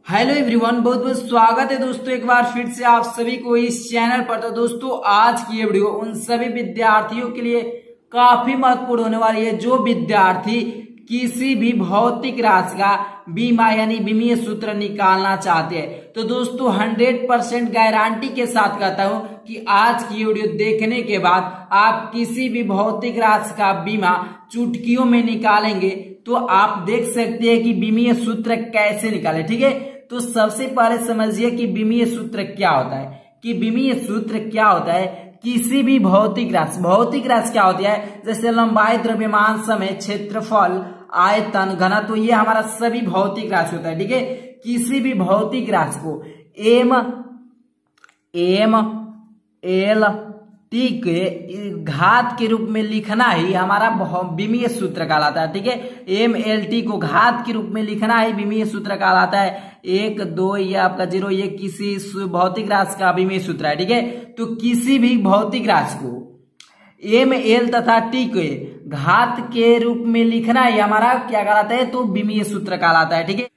Hello everyone, बहुत बहुत स्वागत है दोस्तों एक बार फिर से आप सभी को इस चैनल पर। तो दोस्तों आज की ये वीडियो उन सभी विद्यार्थियों के लिए काफी महत्वपूर्ण होने वाली है जो विद्यार्थी किसी भी भौतिक राशि का बीमा यानी बीमीय सूत्र निकालना चाहते हैं। तो दोस्तों 100% गारंटी के साथ कहता हूं कि आज की वीडियो देखने के बाद आप किसी भी भौतिक राशि का बीमा चुटकियों में निकालेंगे तो आप देख सकते हैं कि बीमीय सूत्र कैसे निकाले। ठीक है, तो सबसे पहले समझिए कि बीमीय सूत्र क्या होता है। कि बीमीय सूत्र क्या होता है, किसी भी भौतिक राशि क्या होती है, जैसे लंबाई, द्रव्यमान, समय, क्षेत्रफल, आयतन, घनत्व, तो ये हमारा सभी भौतिक राशि होता है। ठीक है, किसी भी भौतिक राशि को एम एल टी के घात के रूप में लिखना ही हमारा बीमीय सूत्र कहलाता है। ठीक है, एम एल टी को घात के रूप में लिखना ही बीमीय सूत्र कहलाता है। 1, 2 ये आपका 0 ये किसी भौतिक राशि का बीमीय सूत्र है। ठीक है, तो किसी भी भौतिक राशि को एम एल तथा टी के घात के रूप में लिखना ही हमारा क्या कहलाता है, तो बीमीय सूत्र कहलाता है। ठीक है,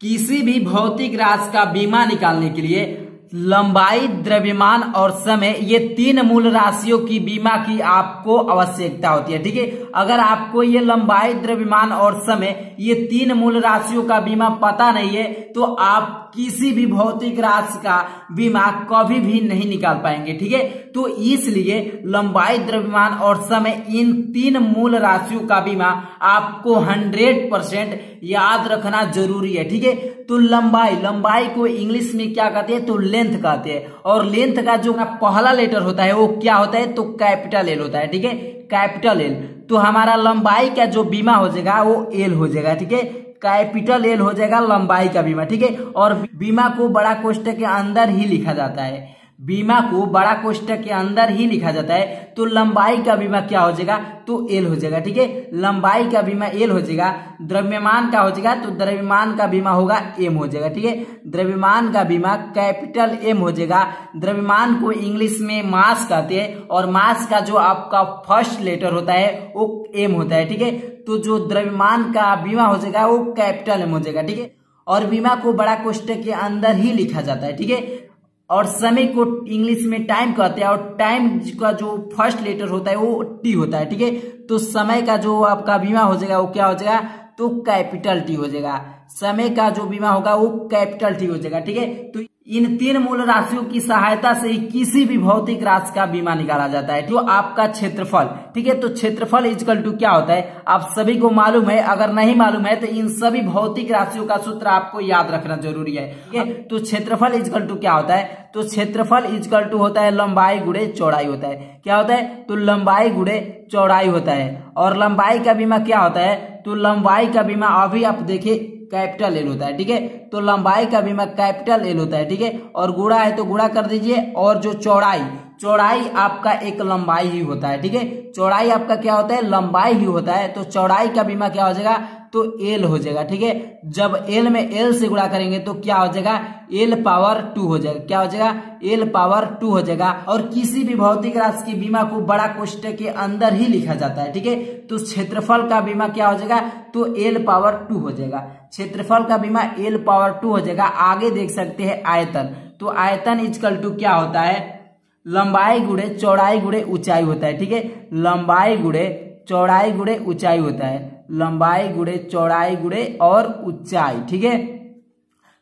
किसी भी भौतिक राशि का बीमा निकालने के लिए लंबाई, द्रव्यमान और समय ये 3 मूल राशियों की बीमा की आपको आवश्यकता होती है। ठीक है, अगर आपको ये लंबाई, द्रव्यमान और समय ये 3 मूल राशियों का बीमा पता नहीं है तो आप किसी भी भौतिक राशि का बीमा कभी भी नहीं निकाल पाएंगे। ठीक है, तो इसलिए लंबाई, द्रव्यमान और समय इन 3 मूल राशियों का बीमा आपको 100% याद रखना जरूरी है। ठीक है, तो लंबाई को इंग्लिश में क्या कहते हैं, तो लेंथ कहते हैं। और लेंथ का जो पहला लेटर होता है वो क्या होता है, तो कैपिटल एल होता है। ठीक है, कैपिटल एल, तो हमारा लंबाई का जो बीमा हो जाएगा वो एल हो जाएगा। ठीक है, कैपिटल एल हो जाएगा लंबाई का बीमा। ठीक है, और बीमा को बड़ा कोष्ठक के अंदर ही लिखा जाता है। बीमा को बड़ा कोष्ठक के अंदर ही लिखा जाता है। तो लंबाई का बीमा क्या हो जाएगा, तो एल हो जाएगा। ठीक है, लंबाई का बीमा एल हो जाएगा। द्रव्यमान का हो जाएगा, तो द्रव्यमान का बीमा होगा एम हो जाएगा। ठीक है, द्रव्यमान का बीमा कैपिटल एम हो जाएगा। द्रव्यमान को इंग्लिश में मास कहते हैं और मास का जो आपका फर्स्ट लेटर होता है वो एम होता है। ठीक है, तो जो द्रव्यमान का बीमा हो जाएगा वो कैपिटल एम हो जाएगा। ठीक है, और बीमा को बड़ा कोष्ठक के अंदर ही लिखा जाता है। ठीक है, और समय को इंग्लिश में टाइम कहते हैं और टाइम का जो फर्स्ट लेटर होता है वो टी होता है। ठीक है, तो समय का जो आपका बीमा हो जाएगा वो क्या हो जाएगा, तो कैपिटल टी हो जाएगा। समय का जो बीमा होगा वो कैपिटल टी हो जाएगा। ठीक है, तो इन 3 मूल राशियों की सहायता से ही किसी भी भौतिक राशि का बीमा निकाला जाता है। तो आपका क्षेत्रफल, ठीक है, तो क्षेत्रफल इक्वल टू क्या होता है आप सभी को मालूम है। अगर नहीं मालूम है तो इन सभी भौतिक राशियों का सूत्र आपको याद रखना जरूरी है। ठीक है, तो क्षेत्रफल इक्वल टू क्या होता है, तो क्षेत्रफल इक्वल टू होता है लंबाई गुणे चौड़ाई होता है। क्या होता है, तो लंबाई गुणे चौड़ाई होता है। और लंबाई का बीमा क्या होता है, तो लंबाई का बीमा अभी आप देखिए कैपिटल एल होता है। ठीक है, तो लंबाई का बीमा कैपिटल एल होता है। ठीक है, और गुणा है तो गुणा कर दीजिए। और जो चौड़ाई आपका एक लंबाई ही होता है। ठीक है, चौड़ाई आपका क्या होता है, लंबाई ही होता है। तो चौड़ाई का बीमा क्या हो जाएगा, तो एल हो जाएगा। ठीक है, जब एल में एल से गुणा करेंगे तो क्या हो जाएगा, एल पावर 2 हो जाएगा। क्या हो जाएगा, एल पावर 2 हो जाएगा। और किसी भी भौतिक राशि की बीमा को बड़ा कोष्ठक के अंदर ही लिखा जाता है। ठीक है, तो क्षेत्रफल का बीमा क्या हो जाएगा, तो एल पावर 2 हो जाएगा। क्षेत्रफल का बीमा एल पावर 2 हो जाएगा। आगे देख सकते हैं आयतन, तो आयतन इक्वल टू क्या होता है, लंबाई गुणे चौड़ाई गुणे ऊंचाई होता है। ठीक है, लंबाई गुणे चौड़ाई गुणे ऊंचाई होता है। लंबाई गुणे चौड़ाई गुणे और ऊंचाई। ठीक है,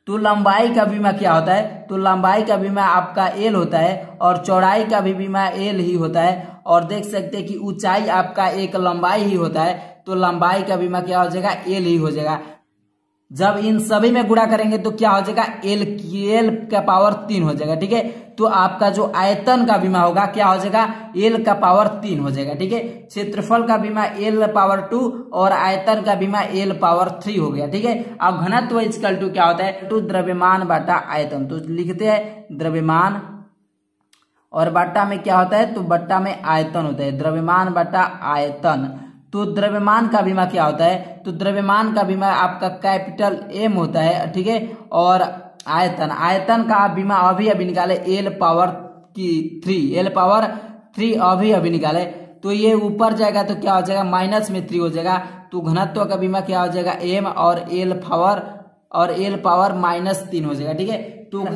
तो लंबाई का बीमा क्या होता है, तो लंबाई का बीमा आपका एल होता है और चौड़ाई का भी बीमा एल ही होता है। और देख सकते हैं कि ऊंचाई आपका एक लंबाई ही होता है। तो लंबाई का बीमा क्या हो जाएगा, एल ही हो जाएगा। जब इन सभी में गुणा करेंगे तो क्या हो जाएगा, एल का पावर 3 हो जाएगा। ठीक है, तो आपका जो आयतन का बीमा होगा क्या हो जाएगा, एल का पावर 3 हो जाएगा। ठीक है, क्षेत्रफल का बीमा एल पावर 2 और आयतन का बीमा एल पावर 3 हो गया। ठीक है, अब घनत्व इक्वल टू क्या होता है, तो द्रव्यमान बटा आयतन। तो लिखते हैं द्रव्यमान और बट्टा में क्या होता है, तो बट्टा में आयतन होता है। द्रव्यमान बटा आयतन, तो द्रव्यमान का बीमा क्या होता है, तो द्रव्यमान का बीमा आपका कैपिटल एम होता है। ठीक है, और आयतन का बीमा अभी निकाले एल पावर 3 अभी निकाले। तो ये ऊपर जाएगा तो क्या हो जाएगा, -3 हो जाएगा। तो घनत्व का बीमा क्या हो जाएगा, एम और एल पावर और एल पावर -3 हो जाएगा। ठीक है, तो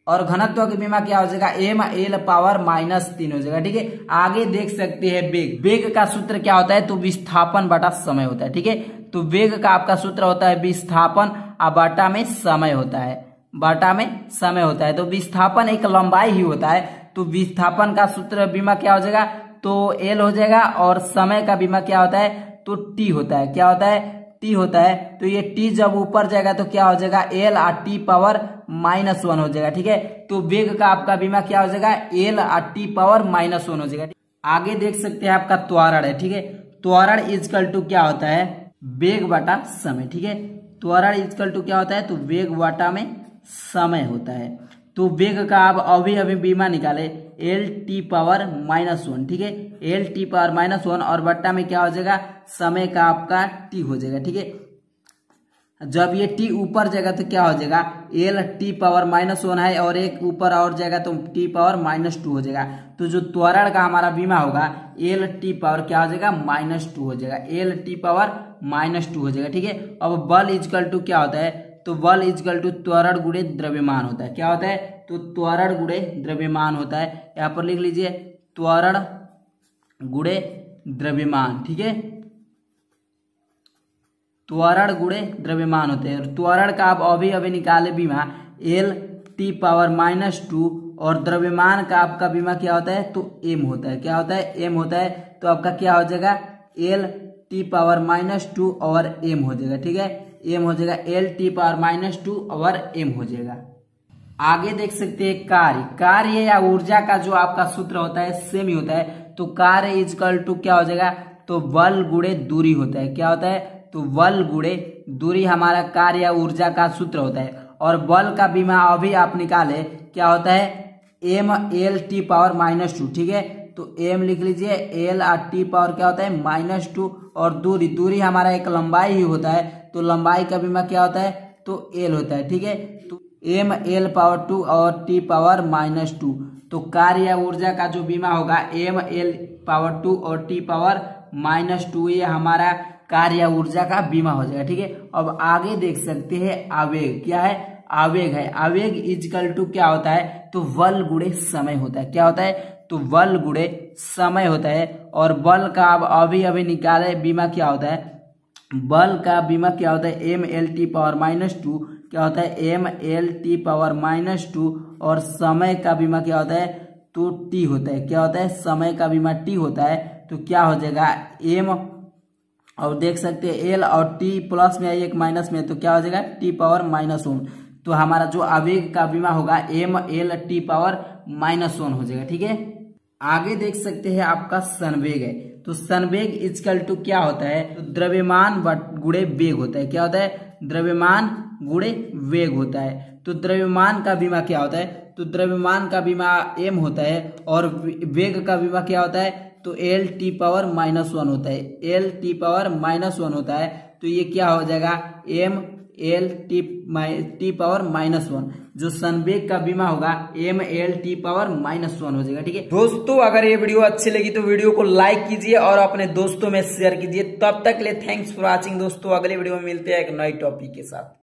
और घनत्व की बीमा क्या हो जाएगा, एम एल पावर -3 हो जाएगा। ठीक है, आगे देख सकते हैं वेग। वेग का सूत्र क्या होता है, तो विस्थापन बटा समय होता है। ठीक है, तो वेग का आपका सूत्र होता है विस्थापन और बटा में समय होता है, बटा में समय होता है। तो विस्थापन एक लंबाई ही होता है, तो विस्थापन का सूत्र बीमा क्या हो जाएगा, तो एल हो जाएगा, और समय का बीमा क्या होता है, तो टी होता है। क्या होता है, टी होता है। तो ये टी जब ऊपर जाएगा तो क्या हो जाएगा, एल और टी पावर -1 हो जाएगा। ठीक है, तो वेग का आपका बीमा क्या हो जाएगा, एल और टी पावर -1 हो जाएगा। आगे देख सकते हैं आपका त्वरण है। ठीक है, त्वरण इजकल टू क्या होता है, वेग बटा समय। ठीक है, त्वरण इजकल टू क्या होता है, तो वेग बटा में समय होता है। तो वेग का आप अभी बीमा निकाले, एल टी पावर -1। ठीक है, एल टी पावर -1 और बट्टा में क्या हो जाएगा, समय का आपका टी हो जाएगा। ठीक है, जब ये टी ऊपर जाएगा तो क्या हो जाएगा, एल टी पावर -1 है, और एक ऊपर और जाएगा तो टी पावर -2 हो जाएगा। तो जो त्वरण का हमारा बीमा होगा, एल टी पावर क्या हो जाएगा, -2 हो जाएगा, एल टी पावर -2 हो जाएगा। ठीक है, अब बल इजकल टू क्या होता है, तो बल इजकल टू त्वरण गुणे द्रव्यमान होता है। क्या होता है, तो त्वरण गुणे द्रव्यमान होता है। यहाँ पर लिख लीजिए त्वरण गुणे द्रव्यमान। ठीक है, त्वरण गुणे द्रव्यमान होते हैं। और त्वरण का आप अभी निकाले बीमा, एल टी पावर -2, और द्रव्यमान का आपका बीमा क्या होता है, तो एम होता है। क्या होता है, एम होता है। तो आपका क्या हो जाएगा, एल टी पावर -2 और एम हो जाएगा। ठीक है, एम हो जाएगा, एल टी पावर -2 और एम हो जाएगा। आगे देख सकते हैं कार्य या ऊर्जा का जो आपका सूत्र होता है सेम ही होता है। तो कार्य इजकल टू क्या हो जाएगा, तो बल गुणे दूरी होता है। क्या होता है, तो बल गुणे दूरी हमारा कार्य या ऊर्जा का सूत्र होता है। और बल का बीमा अभी आप निकाले, क्या होता है, एम एल टी पावर -2। ठीक है, तो एम लिख लीजिए, एल और टी पावर क्या होता है, -2, और दूरी हमारा एक लंबाई ही होता है। तो लंबाई का बीमा क्या होता है, तो एल होता है। ठीक है, तो एम एल पावर 2 और टी पावर -2। तो कार्य या ऊर्जा का जो बीमा होगा, एम एल पावर 2 और टी पावर -2, ये हमारा कार्य या ऊर्जा का बीमा हो जाएगा। ठीक है, अब आगे देख सकते हैं आवेग। क्या है, आवेग है। आवेग इजकल टू क्या होता है, तो बल गुणे समय होता है। क्या होता है, तो बल गुणे समय होता है। और बल का अब अभी निकाले बीमा क्या होता है, बल का बीमा क्या होता है, एम एल टी पावर -2। क्या होता है, एम एल टी पावर -2, और समय का बीमा क्या होता है, तो टी होता है। क्या होता है, समय का बीमा टी होता है। तो क्या हो जाएगा, एम, और देख सकते हैं एल और टी प्लस में एक माइनस में, तो क्या हो जाएगा, टी पावर -1। तो हमारा जो आवेग का बीमा होगा, एम एल टी पावर -1 हो जाएगा। ठीक है, आगे देख सकते हैं आपका संवेग है। तो संवेग इजकल टू क्या होता है, तो द्रव्यमान गुणे वेग होता है। क्या होता है, द्रव्यमान गुणे वेग होता है। तो द्रव्यमान का बीमा क्या होता है, तो द्रव्यमान का बीमा एम होता है, और वेग का बीमा क्या होता है, तो एल टी पावर -1 होता है। एल टी पावर -1 होता है। तो ये क्या हो जाएगा, एम एल टी पावर -1। जो संवेग का बीमा होगा, एम एल टी पावर -1 हो जाएगा। ठीक है दोस्तों, अगर ये वीडियो अच्छी लगी तो वीडियो को लाइक कीजिए और अपने दोस्तों में शेयर कीजिए। तब तक के लिए थैंक्स फॉर वॉचिंग दोस्तों। अगले वीडियो में मिलते हैं एक नई टॉपिक के साथ।